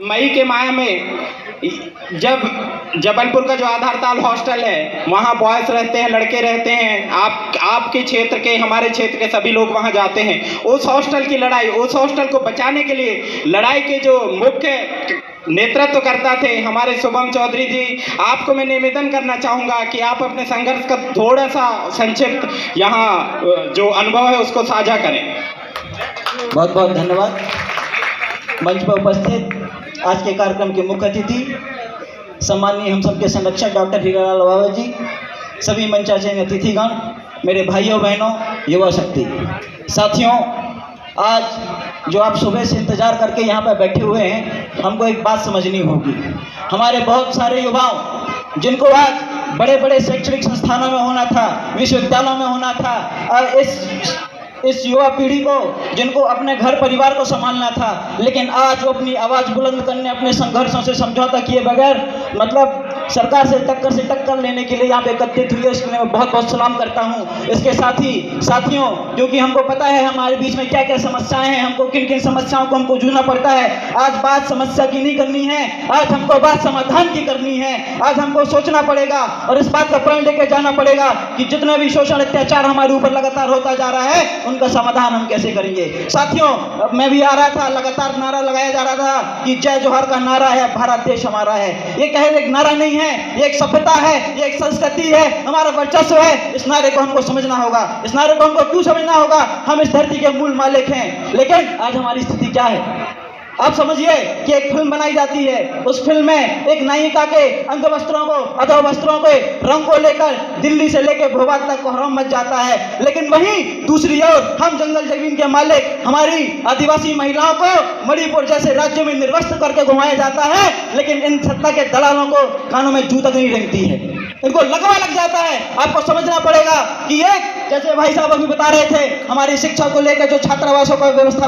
मई के माह में जब जबलपुर का जो आधारताल हॉस्टल है वहाँ बॉयज़ रहते हैं, लड़के रहते हैं, आपके क्षेत्र के, हमारे क्षेत्र के सभी लोग वहाँ जाते हैं। उस हॉस्टल की लड़ाई, उस हॉस्टल को बचाने के लिए लड़ाई के जो मुख्य नेतृत्व करता थे हमारे शुभम चौधरी जी, आपको मैं निवेदन करना चाहूँगा कि आप अपने संघर्ष का थोड़ा सा संक्षिप्त यहाँ जो अनुभव है उसको साझा करें। बहुत बहुत धन्यवाद। मंच पर उपस्थित आज के कार्यक्रम के मुख्य अतिथि सम्माननीय हम सबके संरक्षक डॉक्टर हीरालाल बाबा जी, सभी मंचासीन अतिथिगण, मेरे भाइयों बहनों, युवा शक्ति साथियों, आज जो आप सुबह से इंतजार करके यहाँ पर बैठे हुए हैं, हमको एक बात समझनी होगी। हमारे बहुत सारे युवाओं जिनको आज बड़े बड़े शैक्षणिक संस्थानों में होना था, विश्वविद्यालयों में होना था, और इस युवा पीढ़ी को जिनको अपने घर परिवार को संभालना था, लेकिन आज वो अपनी आवाज़ बुलंद करने, अपने संघर्षों से समझौता किए बगैर मतलब सरकार से टक्कर लेने के लिए यहाँ पे एकत्रित हुई है, इसके लिए मैं बहुत बहुत सलाम करता हूँ। इसके साथ ही साथियों, क्योंकि हमको पता है हमारे बीच में क्या क्या समस्याएं हैं, हमको किन किन समस्याओं को हमको जूझना पड़ता है। आज बात समस्या की नहीं करनी है, आज हमको बात समाधान की करनी है। आज हमको सोचना पड़ेगा और इस बात का प्रण लेके जाना पड़ेगा कि जितने भी शोषण अत्याचार हमारे ऊपर लगातार होता जा रहा है, उनका समाधान हम कैसे करेंगे। साथियों, मैं भी आ रहा था, लगातार नारा लगाया जा रहा था कि जय जोहर का नारा है, भारत देश हमारा है। ये कहे एक नारा नहीं है, ये एक सभ्यता है, ये एक संस्कृति है, हमारा वर्चस्व है। इस नारे को हमको समझना होगा। इस नारे को हमको क्यों समझना होगा? हम इस धरती के मूल मालिक हैं। लेकिन आज हमारी स्थिति क्या है? आप समझिए कि एक फिल्म बनाई जाती है, उस फिल्म में एक नायिका के अंग वस्त्रों को, अधो वस्त्रों के रंग को लेकर दिल्ली से लेकर भोपाल तक कोहराम मच जाता है। लेकिन वहीं दूसरी ओर हम जंगल जमीन के मालिक, हमारी आदिवासी महिलाओं को मणिपुर जैसे राज्य में निर्वस्त्र करके घुमाया जाता है, लेकिन इन सत्ता के दलालों को कानों में जू तक नहीं रेंगती है, इनको लगवा लग जाता है। आपको समझना पड़ेगा कि एक जैसे भाई साहब अभी बता रहे थे, हमारी शिक्षा को लेकर जो छात्रावासों का व्यवस्था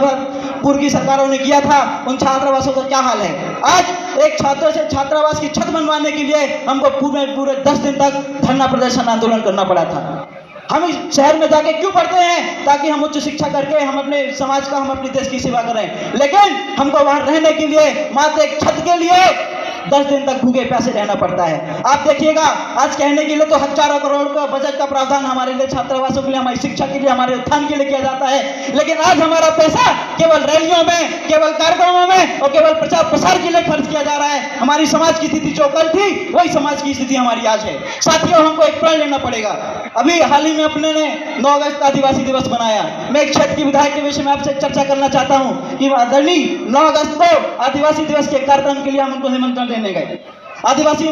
पूर्व की सरकारों ने किया था, उन छात्रावासों का क्या हाल है? आज एक छात्रों से छात्रावास की छत बनवाने के लिए हमको पूरे 10 दिन तक धरना प्रदर्शन आंदोलन करना पड़ा था। हम इस शहर में जाके क्यों पढ़ते हैं? ताकि हम उच्च शिक्षा करके हम अपने समाज का, हम अपने देश की सेवा करें। लेकिन हमको वहां रहने के लिए, मात्र एक छत के लिए 10 दिन तक भूखे प्यासे रहना पड़ता है। आप देखिएगा, आज कहने के लिए तो हजारों करोड़ का बजट का प्रावधान हमारे लिए, छात्रावासों के लिए, हमारी शिक्षा के लिए, हमारे उत्थान के लिए किया जाता है। लेकिन आज हमारा पैसा केवल रैलियों में, केवल कार्यक्रमों में और केवल प्रचार प्रसार के लिए खर्च किया जा रहा है। हमारी समाज की स्थिति जो कल थी, वही समाज की स्थिति हमारी आज है। साथियों, हमको एक प्रण लेना पड़ेगा। अभी हाल ही में अपने ने 9 अगस्त आदिवासी दिवस मनाया। मैं एक क्षेत्र की विधायक के विषय में आपसे चर्चा करना चाहता हूँ कि आदरणीय 9 अगस्त को आदिवासी दिवस के कार्यक्रम के लिए हम उनको निमंत्रण देने गए। आदिवासी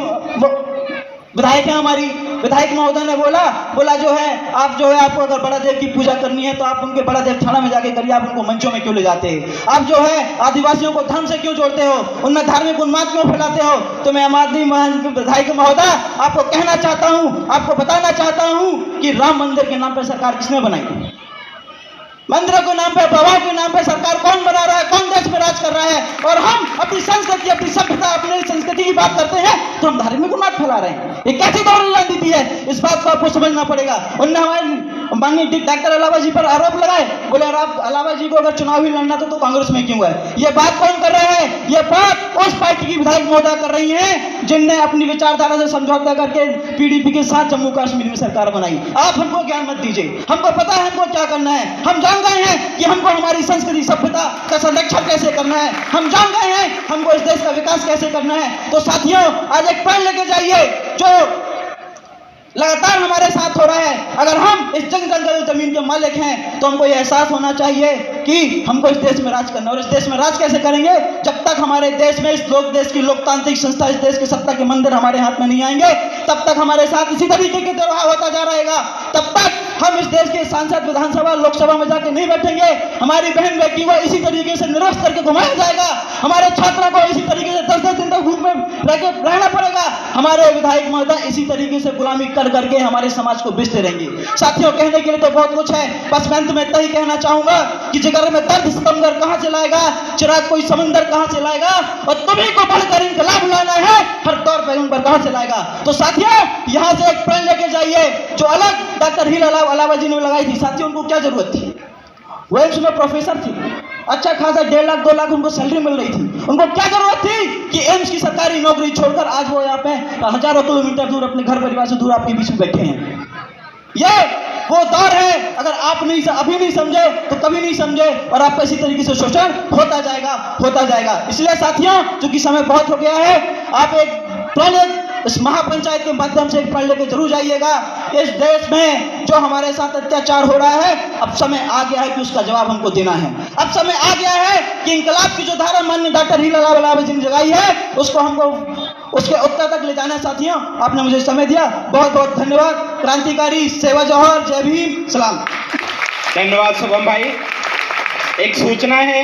विधायक है, हमारी विधायक महोदय ने बोला जो है आप जो है, आपको अगर बड़ा देव की पूजा करनी है तो आप उनके बड़ा देव थाना में जाके करिए, आप उनको मंचों में क्यों ले जाते हैं? आप जो है आदिवासियों को धर्म से क्यों जोड़ते हो? उनमें धार्मिक उन्माद क्यों फैलाते हो? तो मैं आम आदमी विधायक महोदय आपको कहना चाहता हूँ, आपको बताना चाहता हूँ कि राम मंदिर के नाम पर सरकार किसने बनाई? मंदिरों के नाम पे, प्रभाव के नाम पे सरकार कौन बना रहा है? कौन देश में राज कर रहा है? और हम अपनी संस्कृति, अपनी सभ्यता, अपनी संस्कृति की बात करते हैं तो हम धार्मिक उन्माद फैला रहे हैं। ये कैसी दौड़ राजनीति है? इस बात को आपको समझना पड़ेगा। उन्होंने हमारे माननीय डॉक्टर अलावा जी पर आरोप लगाए, बोले आप अलावा जी को अगर चुनाव ही लड़ना था तो कांग्रेस में क्यों है? ये बात कौन कर रहा है? ये बात उस पार्टी की विधायक महोदय कर रही है जिनने अपनी विचारधारा से समझौता करके पीडीपी के साथ जम्मू कश्मीर में सरकार बनाई। आप हमको ज्ञान मत दीजिए, हमको पता है हमको क्या करना है। हम जान गए हैं कि हमको हमारी संस्कृति सभ्यता का संरक्षण कैसे करना है। हम जान गए हैं हमको इस देश का विकास कैसे करना है। तो साथियों, आज एक प्रण लेके जाइए जो लगातार हमारे साथ हो रहा है। अगर हम इस जंगल जमीन के मालिक हैं तो हमको यह एहसास होना चाहिए कि हमको इस देश में राज करना है। और इस देश में राज कैसे करेंगे? जब तक हमारे देश में इस देश की लोकतांत्रिक संस्था, इस देश के सत्ता के मंदिर हमारे हाथ में नहीं आएंगे, तब तक हमारे साथ इसी तरीके के व्यवहार होता जा रहेगा। तब तक हम इस देश के सांसद विधानसभा, लोकसभा में जाके नहीं बैठेंगे। हमारी बहन बेटी को इसी तरीके से निरस्त करके घुमाया जाएगा। हमारे छात्रों को इसी तरीके से 10-10 दिन तक भूख में रहना पड़ेगा। हमारे विधायक महोदय इसी तरीके से गुलामी करके हमारे समाज को बेचते रहेंगे। साथियों, कहने के लिए तो बहुत कुछ है, बस मैं अंत में इतना ही कहना चाहूंगा कि जिगर में दर्द सितमगर कहां से लाएगा, चिराग कोई समंदर कहां से लाएगा, और तुम्ही को बढ़कर इनकलाब लाना है, हर दौर पैगंबर कहां से लाएगा। तो साथियों, यहां से एक प्रण लेके जाइए जो अलग डॉक्टर हीरालाल अलावा जी ने लगाई थी। साथियों, उनको क्या जरूरत थी? वो उसमें प्रोफेसर थी, अच्छा खासा 1.5 लाख 2 लाख उनको सैलरी मिल रही थी। उनको क्या जरूरत थी नौकरी छोड़कर आज वो यहाँ पे हजारों किलोमीटर दूर अपने घर परिवार से दूर आपके बीच में बैठे हैं। ये वो दौर है, अगर आप अभी नहीं समझे तो कभी नहीं समझे, और आपका इसी तरीके से शोषण होता जाएगा। इसलिए साथियों, चूंकि समय बहुत हो गया है, आप एक प्रणित इस महापंचायत के माध्यम से पढ़ लेके जरूर जाइएगा। इस देश में जो हमारे साथ अत्याचार हो रहा है, अब समय आ गया है कि उसका जवाब हमको देना है। अब समय आ गया है कि इंकलाब की जो धारा माननीय डॉक्टर हीरालाल वलावे जी ने जगाई है, उसको हमको उसके उत्तर तक ले जाना है। साथियों, आपने मुझे समय दिया, बहुत बहुत धन्यवाद। क्रांतिकारी, सेवा जौहर, जय भीम, सलाम। धन्यवाद शुभम भाई। एक सूचना है